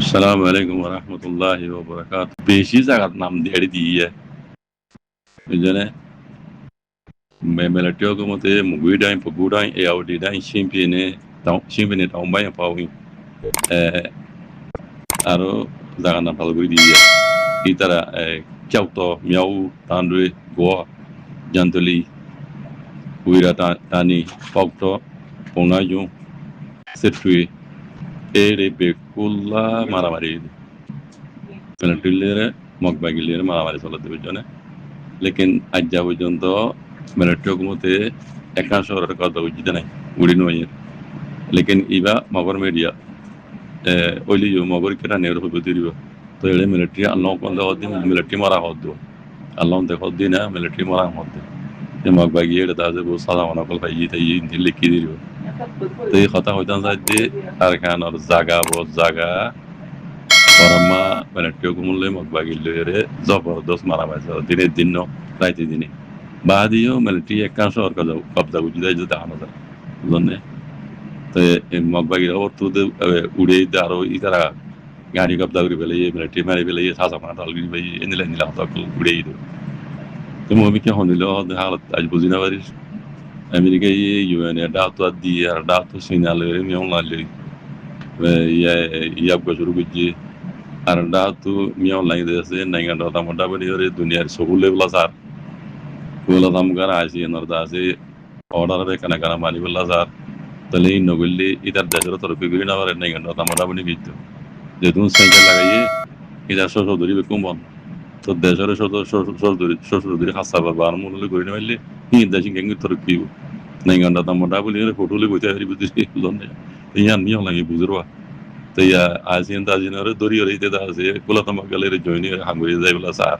আসসালামু আলাইকুম ওয়া রাহমাতুল্লাহি ওয়া বারাকাতুহু। বেশি জায়গার নাম দিয়ে bijone memelatio como te muguida em poguda e audida em chimpine tão bem pau aro zaga na palgui dia itara kyauto miau tandwe go jantoli uira tani pokto ponaju setui ere bekula maramari melatillere mokbagilere maramari solate bijone लेकिन आज जा পর্যন্ত মেলেট্রিওগুলোতে একাংশ ওরা কথা বুঝতে নাই উড়ি নয় লেকিন ইবা মগর মিডিয়া ওইলি মগর কেটা নের হবে দিরিব তো এলে মিলিটারি আল্লাহ কোন দিন মিলিটারি মারা হতো আল্লাহ দেখো দিন না মিলিটারি মারা হতো এ মগ বাগি এটা তাজে বউ সাদা মনা কল ভাই তাই দিন লিখি দিরিব তো এই কথা হইতান যে আর খানোর জায়গা ওরামা মেলেট্রিওগুলো মগ বাগি লইরে জবরদস্ত মারা পাইছে দিনের দিন রাইতে দিনে بعديو ملتي كان شهر كذا قبضة وجودها جدا هذا ظنه ما باقي اور تو ده उड़े दारो इधर गाड़ी قبضة करी पहले ये मिलिट्री मारे पहले ये सासा मार डाल गई भाई इन्हें लेने लगा तो उड़े इधर तो मुझे क्या होने लगा तो हालत आज बुझना वारिस अमेरिका ये यूएन या डाउट तो सिग्नल है मैं ऑनलाइन ले ये आपको शुरू कीजिए আর ডাউট मैं ऑनलाइन जैसे नहीं करता था मोटा बड़ी और दुनिया सबूले वाला सार kuala tamgar asi norda asi order be kana kana mani billa sar tale nogulli idar dajaro torope guri na bare nei ganda tamara bani bitto je tun cycle lagaye idar shoso duri be kumbon to dajaro shoso duri khassa bar munule guri na melle ni dajin gengi torope nei ganda tamara bani re photo le goite hari budri lonne yan ni lagi buzurwa to ya asi enta jinore dori ore ite da ase kuala tamagale re joini hanguri jai billa sar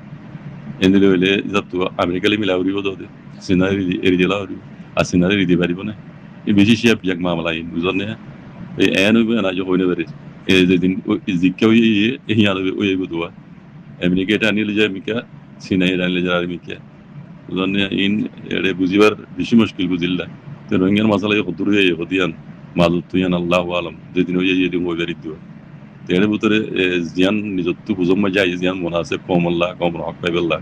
endile öyle zattu Amerikalı milavri o da senaryo eridilavi a senaryo eridi bari beşi şey yapacak mamalayın uzun ne en öbür anaca oyunu verir dedin zikkavi yani o yegu dua Amerika'da anilece mika sinayır anilece mika uzun ne in ere buzivar beşi mushkil buzilla te rohingya masalayı kuduruya yediyan mazuttuyan Allahu alam dedin o yedin o verir dua tere butore ziyan nizottu buzumma jaiz ziyan munasib qawmullah qawmun haq billah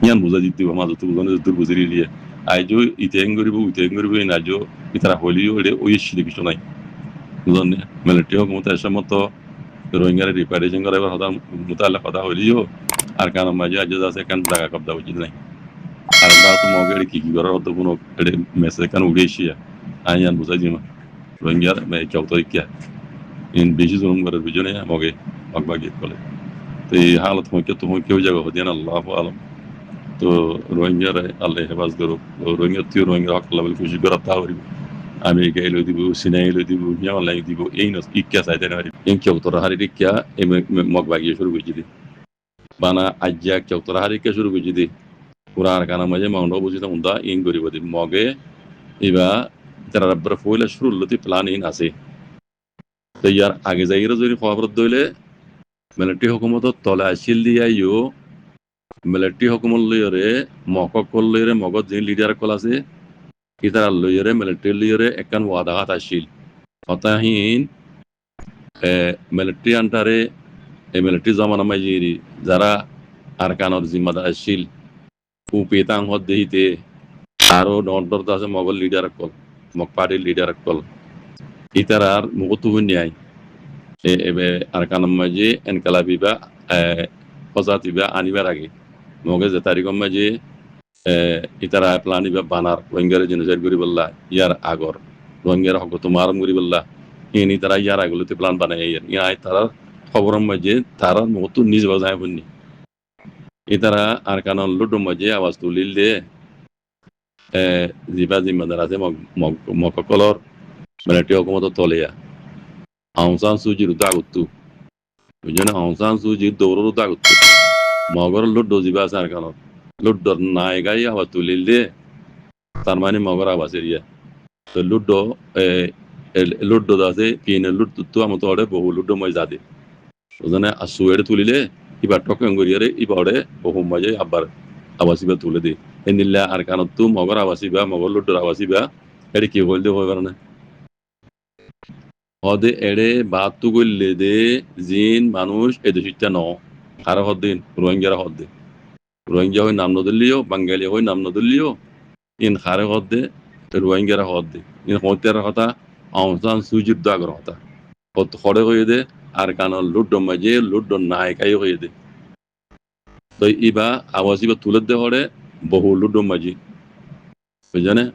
yan buza jitti wa mazutu buzone dur buziriliye ajo itengoribu inajo itara holiyo ede oyishi de kishonai buzone military hukumat ashamoto rohingya reparation kara কথা mutalla কথা holiyo আর কারণ মাঝে আজ আছে কান জায়গা কবজা উচিত নাই আর দাও তো মগের কি করার তো কোনো এডে মেসেজ কান উড়েছিয়া আয়ান বুঝা জিমা রোহিঙ্গা মে চৌতো কিয়া in beji zulum garar bijone moge magbagi kole to এই হালত হইকে তো কেউ জায়গা হদিয়ান আল্লাহু আলাম তো রোহিঙ্গা আল্লাহ হেফাজ করুক রোহিঙ্গা তুই রোহিঙ্গা হক লাভ খুশি করা তাহরি আমেরিকা এলো দিব সিনাই এলো দিব মিয়া অনলাইন দিব এই নস ইক্কা সাইতে না এম কেউ তোরা হারি ইক্কা এম মগবাগি শুরু কইছি দি বানা আজ্জা কেউ তোরা হারি ইক্কা শুরু কইছি দি কুরআন কানা মাঝে মাউন্ড বুঝিতা উন্দা ইন করিব দি মগে ইবা তারা রব্বর ফুইলা শুরু লতি প্ল্যান ইন আছে তো ইয়ার আগে যাইরা যদি খবর দইলে মিলিটারি হুকুমত তলে আসিল দিয়া ইউ মিলিটারি হুকুমত লইরে মককল লইরে মগজ যে লিডার কল আছে ইতার লইরে মিলিটারি লইরে একখান ওয়াদাহাত আসিল অতাহীন মিলিটারি আন্টারে এই মিলিটারি জমানা মাইজিরি যারা আরকানর জিম্মাদার আসিল পেতাং হদ দেহিতে আরো নর্দর আছে মগল লিডার কল মক পার্টির লিডার কল ইতারার মুগতু ন্যায় এবে আরকানম মাঝে এনকালাবিবা পজাতিবা আনিবার আগে মগে যে তারিখম মাঝে ইতারা প্লানিবা বানার রোহিঙ্গারে জেনোসাইড করি বললা ইয়ার আগর রোহিঙ্গার হক তোমারম করি বললা ইনি তারা ইয়ার আগলতে প্লান বানায় ইয়ার তারা খবরম মাঝে তারা মুগতু নিজ বাজায় বন্নি ইতারা আরকানন লুডুম মাঝে আওয়াজ তুলিল দে জিবা জিম্মাদার আছে মককলর মিলিটারি হুকুমত তলেয়া আউসান সুজির দাগুত্তু বুঝেন আউসান সুজির দৌড়র দাগুত্তু মগর লুড্ডো জিবা আছে আর কারণ লুড্ডোর নায়গাই আবার তুলিল দে তার মানে মগর আবাস এরিয়া তো লুড্ডো আছে কিনে লুড্ডো আমার তো বহু লুড্ডো মই যাদে বুঝেন আর সুয়েড়ে তুলিলে এবার টকং করিয়ারে এবারে বহু মজে আবার আবাসিবা তুলে দে এনিল্লা আর কারণ তু মগর আবাসিবা মগর লুড্ডোর আবাসিবা এটা কি বলতে হবে না হদে এড়ে বাতু গল্লে দে জিন মানুষ এদেশিটা ন কারো হদ্দিন রোহিঙ্গারা হদ্দে রোহিঙ্গা হয়ে নাম নদলিও বাঙালি হয়ে নাম নদলিও ইন খারে হদ্দে রোহিঙ্গারা হদ্দে ইন হত্যার কথা আহসান সুজির দাগর কথা হত খড়ে হয়ে দে আর কান লুড্ডো মাঝে লুড্ডো নায়কাই হয়ে দে তো ইবা আওয়াজ ইবা তুলে দে হরে বহু লুড্ডো মাঝি বুঝানে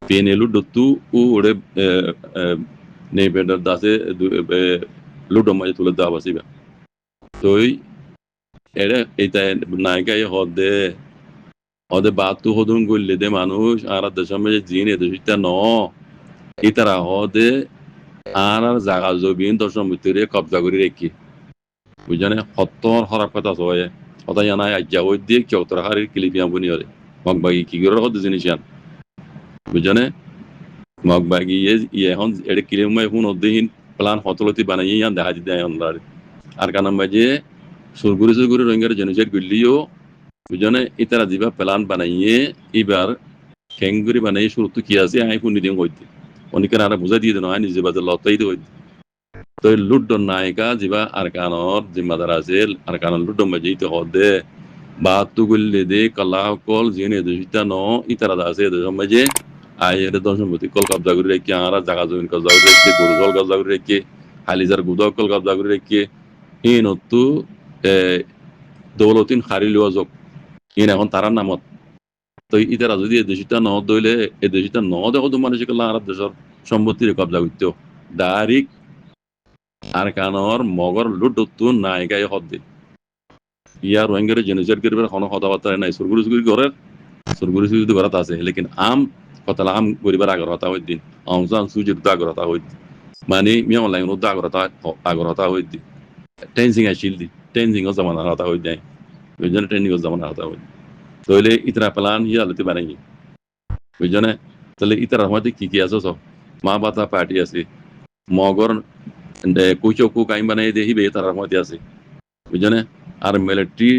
পেনে লুড্ডো তু উ ওরে ne bedar dase ludo maje tuলে দেওয়া বাসিবা তো এটা এটা নায়িকা হদে হদে বাতু হদুন গল্লে দে মানুষ আর দেশের মাঝে জিন এ দেশটা ন ইতারা হদে আর জাগা জবিন দর্শন ভিতরে কবজা করে রেখি বুঝানে হত্তর হরাপ কথা সবাই কথা জানায় আজ্ঞা ওই দিয়ে চৌতরা হারির কিলিপিয়া বনি হরে মগ বাগি কি করে হদে জিনিস বুঝানে মগ বাগি ইয়ে এখন এটা কিলিমাই হুন অধ্যহীন প্লান হতলতি বানাই ইয়ান দেখা দিতে আর কানাম বাজে সুরগুরি সুরগুরি রোহিঙ্গার জেনোসাইড গুলিও বুঝনে ইতারা দিবা প্লান বানাইয়ে এবার খেঙ্গুরি বানাই শুরু তো কি আছে আই ফুনি দিন হইতে অনেকের আর বুঝা দিয়ে দেন আই নিজে বাদে লতাই তো হইতে তো লুড্ডন নায়িকা যিবা আর কানর জিম্মাদার আছে আর কানর লুড্ডন বাজিতে হদে বা তু গুল্লে দে কাল্লাহ কল জিনে দুইটা ন ইতারা আছে দেশম বাজে আই এর দশমপতি কল কবজা করে রেখে আর জায়গা জমিন কবজা করে রেখে গরু জল কবজা করে রেখে হালিজার গুদক কল কবজা করে রেখে ইনতো দৌলতিন হারি লোৱা যোগ ইন এখন তারার নামত তো ইতারা যদি এই দেশটা ন দইলে এই দেশটা ন দেখো তো মানুষ কেলা আর দেশের সম্পত্তির কবজা করতে ডাইরেক্ট আর কানর মগর লুডুতু নায়িকায় হদ্দে ইয়ার রোহিঙ্গার জেনোসাইড করিবার কোনো কথাবার্তা নাই সুরগুরি করে সুরগুরি সুরগুরি ঘরত আছে লেকিন আম কথা আম গরিবার আগরতা হই দিন আহসান সুজির আগরতা হই মানে মিয়া অনলাইন উদ্দা আগরতা হই দিন টেনজিং আসিল দি টেনজিং ও জামানা হতা হই যায় বুঝনে টেনজিং ও জামানা হতা হই তাহলে ইতরা প্ল্যান হিয়া লতে বানাই বুঝনে তাহলে ইতরা রহমতে কি আছে সব মা বাতা পার্টি আছে মগর কুচো কু কাইম বানাই দেহি বে তার রহমতে আছে বুঝনে আর মিলিটারি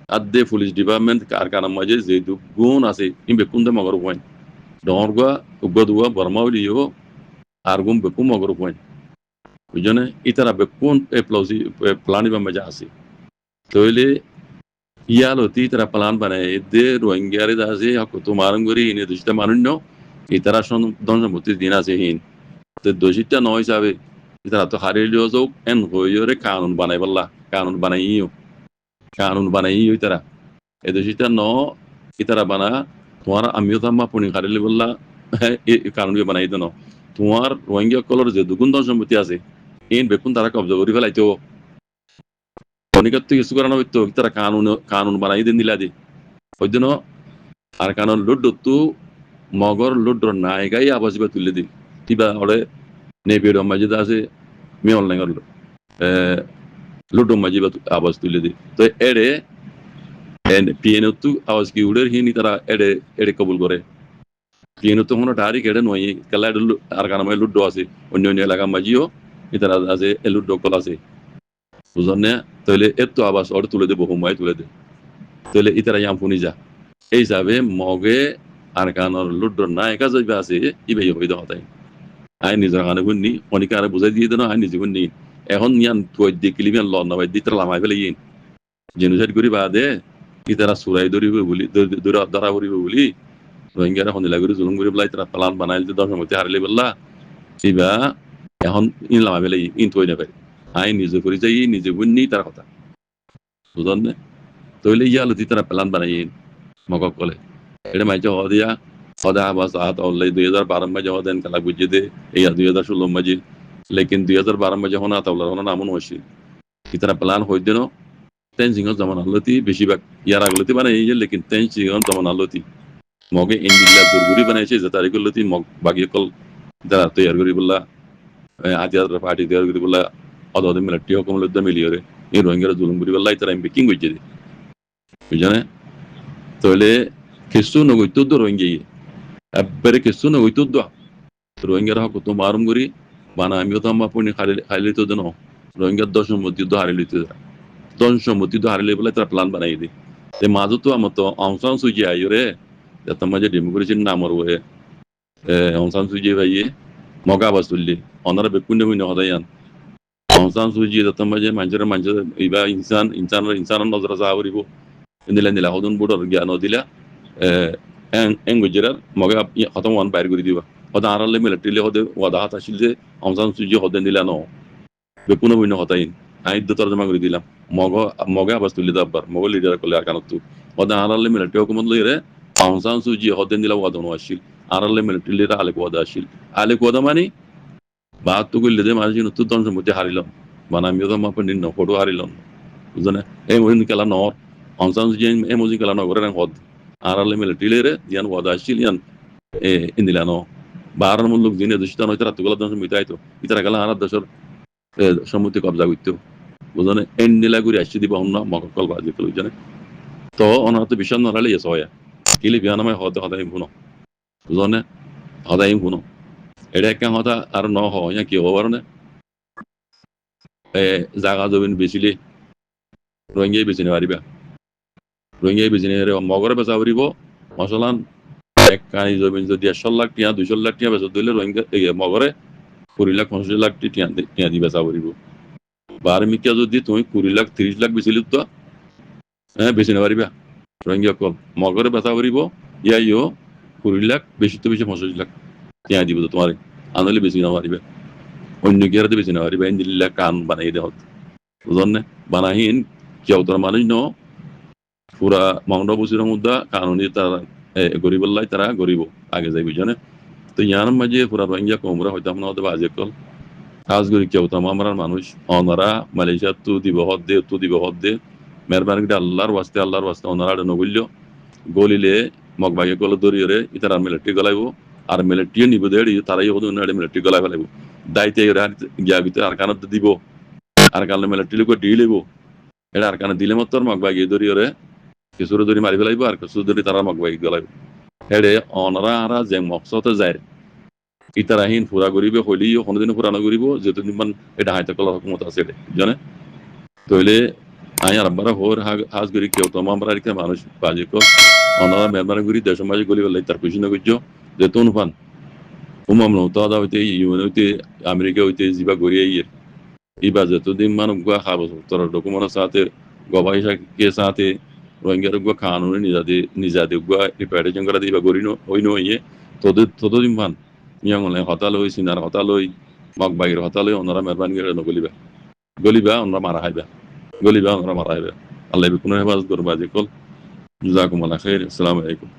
আদে পুলিশ ডিপার্টমেন্ট কার কানাম মাঝে যে গুণ আছে ইমবে কুন্দে মগর পয়েন্ট ডরগা উগদুয়া বর্মাউলিও আর গুম বেকু মগর পয়েন্ট বুঝনে ইতারা বেকুন প্লানি বা মজা আছে তাহলে ইয়ালতি ইতারা প্লান বানায় দে রোহিঙ্গারে আছে হকুতু মারঙ্গরি ইনে দুশটা মানুষ ন ইতারা দনজমতি দিন আছে হিন তো দোষিটা ন হিসাবে ইতারা তো হারিয়ে যোগ এন হইরে কানুন বানাই বললা কানুন বানাইও ইতারা এ দোষিটা ন ইতারা বানা তোমার আমিও তাম্মা পুনি হারিলে বললা কানুন বানাই দেন তোমার রোহিঙ্গা কলর যে দুগুণ দনজমতি আছে ইন বেকুন তারা কবজা করি ফেলাইতো অনেকের তো কিছু করানো হইতো তারা কানুন বানাই দিন দিলা দি ওই জন্য আর কানুন লুড্ডু তু মগর লুড্ডর নায়িকাই আবাস তুলে দি কিবা ওরে নেবির মাজিদ আছে মি অনলাইন লুড্ডো মাজিবা আবাস তুলে দি তো এড়ে পিএনও তু আওয়াজ কি উড়ের হিনি তারা এড়ে এড়ে কবুল করে পিএনও তো কোনো ডারি কেড়ে নয় কেলা আর কানামে লুড্ডো আছে অন্য অন্য এলাকা মাজিও ইতারা আছে লুড্ডো কল আছে বুঝনে তাহলে এত আবাস ওর তুলে দে বহুমায় তুলে দে তাহলে ইতারা ইয়াম ফুনি যা এই হিসাবে মগে আর কানর লুড্ডর নায়িকা যাইবা আছে ইবে হইতে হতাই আই নিজের কানে গুণনি অনেকে আর বুঝাই দিয়ে দেন আই নিজে গুণনি এখন ইয়ান তুই দেখিলি ল নবাই দিতে লামাই ফেলে ইন জেনোসাইড করি বাদে ইতারা সুরাই ধরিব বলি ধরা করিব বলি রোহিঙ্গারা হনিলা করে জুলুম করে পেলাই তারা প্লান বানাইল দশমতি হারিলে বললা ইবা এখন ইন লামাই ফেলে ইন তুই না পাই আই নিজে করে যাই নিজে গুণনি তার কথা বুঝলেন না তইলে ইয়ালতি তারা প্লান বানাই মগক কলে এটা মাইজে হদিয়া হদা আবাস আত অনলাই 2012 মাঝে হদেন কালা বুঝে দে এই 2016 মাঝে লেকিন 2012 মাঝে হনা তাওলা হনা নামন হইছে ইতারা প্লান হই দেন টেনজিং জামান আলতি বেশিরভাগ ইয়ার আগলতি মানে এই যে লেকিন টেনজিং জামান আলতি মগে ইন্ডিয়া দুরগুরি বানাইছে যে তারিখলতি মগ বাকি কল যারা তৈরি করি বললা আদিয়ার পার্টি তৈরি করি বললা অদদে মিলিটারি হুকুমত মিলিয়রে এই রোহিঙ্গার জুলুম করি বললা ইতারা বেকিং হইছে বুঝনে তাহলে কিছু নগৈতো রোহিঙ্গা একবারে কিছু নগৈতো রোহিঙ্গার হক তো মারুম করি বানা আমিও তো আমার পুনি খাইলে তো দেন রোহিঙ্গার দশমতি তো হারিয়ে লিতে দশমতি তো হারিলে বলে তারা প্ল্যান বানাই দি মাঝে তো আমার তো অংশান সুজি আইও রে তোমার যে ডেমোক্রেসির নাম আর ওয়ে অংশান সুজি ভাইয়ে মগা আবাস তুললি অনারা বেকুন্ডে বুঝে হদায়ান সংস্থান সুজি দত্তম বাজে মানুষের ইবা ইনসান নজরা সাহাবরিব নিলা হদন বুড়র জ্ঞান দিলা এং গুজরার মগে খতম ওয়ান বাইর করে দিবা হদা আরালে মিলিটারিলে হদে ওয়াদা হাত আসিল যে সংস্থান সুজি হদে নিলা ন বেকুনো বুঝে হতাইন আইন তো তর্জমা করে দিলাম মগে আবাস তুলি দাব্বার মগ লিডার করলে আর কানত হদা আরালে মিলিটারি হুকুমত লইরে সংস্থান সুজি হদে নিলা ওয়াদন আসিল আরালে মিলিটারিলে আলেক ওয়াদা আসিল আলেক ওয়াদা মানে বাহাত্তর করলে যে মানুষ উত্তর দন সম্মতি হারিলাম মানে আমিও তো মাপের নিন্ন ফটো হারিলাম বুঝলে এই মহিন খেলা নর সংস্থান সুজি এই মহিন খেলা নগরের হদ আরালে মিলিটারিলে ইয়ান ওয়াদা আসিল ইয়ান ইন্দিলা ন বাহার মূল্য দিনে দূষিত নয় তারা তুগলা দন সম্মতি আইতো ইতারা গেলা আর দেশের সম্মতি কবজা করতো বুঝলে এন নীলা করে আসছে দিব অন্য মকল বাজি কল বুঝলে তো অনাহত বিষয় নড়ালে এসে হয় কিলি বিয়ানামায় হতে হদাই ভুনো বুঝলে হদাই ভুনো এটা একটা হতা আর ন হয় কি হব পারে জাগা জমিন বেচিলে রোহিঙ্গাই বেচি নিবারিবা রোহিঙ্গাই বেচি নিবারে মগরে বেচা পারিব মশলান এক কানি জমিন যদি 100 লাখ টিয়া 200 লাখ টিয়া বেচা দিলে রোহিঙ্গা মগরে 20 লাখ 50 লাখ টিয়া দি বেচা পারিব বার্মিকা যদি তুমি 20 লাখ 30 লাখ বেচিলি তো বেচি নিবারিবা রোহিঙ্গা কল মগরে বেচা পারিব ইয়াইও 20 লাখ বেশি তো বেশি 50 লাখ টিয়া দিব তোমার আনলে বেশি না পারিবে অন্য গিয়ারে বেশি না পারিবে ইন্দিল্লা কান বানাই দেওয়া বুঝলেন বানাহীন কেউ তার মানুষ ন পুরা মাউন্ট বসির মধ্যে কানুনি তারা গরিবল্লাই তারা গরিব আগে যাই বুঝনে তো ইয়ার মাঝে পুরা রোহিঙ্গা কমরা হয়তো আমরা হতে বাজে কল কাজ করি কেউ তো আমার মানুষ অনারা মালয়েশিয়া তো দিব হদ দে মেহরবানি করে আল্লাহর ওয়াস্তে অনারা নগল্য গলিলে মগবাগে গলে দরিয়রে ইতারা মিলিটারি গলাইব আর মিলিটারি নিব দেড় তারাই হতো মিলিটারি গলাই ফেলাইব দায়িত্ব গিয়া ভিতরে আর কানত দিব আর কারণে মিলিটারি করে দিয়ে লইব এটা আর কারণে দিলে মতো মগবাগে দরিয়রে কিছুরে দরি মারি ফেলাইব আর কিছু দরি তারা মগবাগে গলাইব হেডে অনারা আরা যে মকসতে যায় ইতারাহীন পুরা করিবে হইলেও কোনোদিনও পুরা নকরিব যেতদিন মান এটা হাইতে কলার হুকুমত আছে জানে তইলে আই আর আব্বারা হোর হাজ করি কেউ তো আমরা আর মানুষ বাজে কর অনারা মেহরবানি করি দেশ মাঝে গলি বেলাই তার খুশি নকর্য যে তুন ফান উমাম নৌতাদা হইতে ইউএন হইতে আমেরিকা হইতে যিবা গড়িয়ে ইয়ের ইবা যেতদিন মান গুয়া খাবো তোর ডকুমেন্টের সাথে গবাইশাকে সাথে রোহিঙ্গার গুয়া কানুনে নিজাদে গুয়া রিপার্টেশন করা দিবা গড়িনো হইনো ইয়ে ততদিন মান মিয়াঙ্গলে হতালই সিনার হতালই মগবাগির হতালই ওনারা মেহরবানি করে গলিবা ওনারা মারা হাইবা গলিবা ওনারা মারা হাইবা আল্লাহ কোনো হেফাজত করবা যে কল জাকুম আল্লাহ খাইর আসসালামু আলাইকুম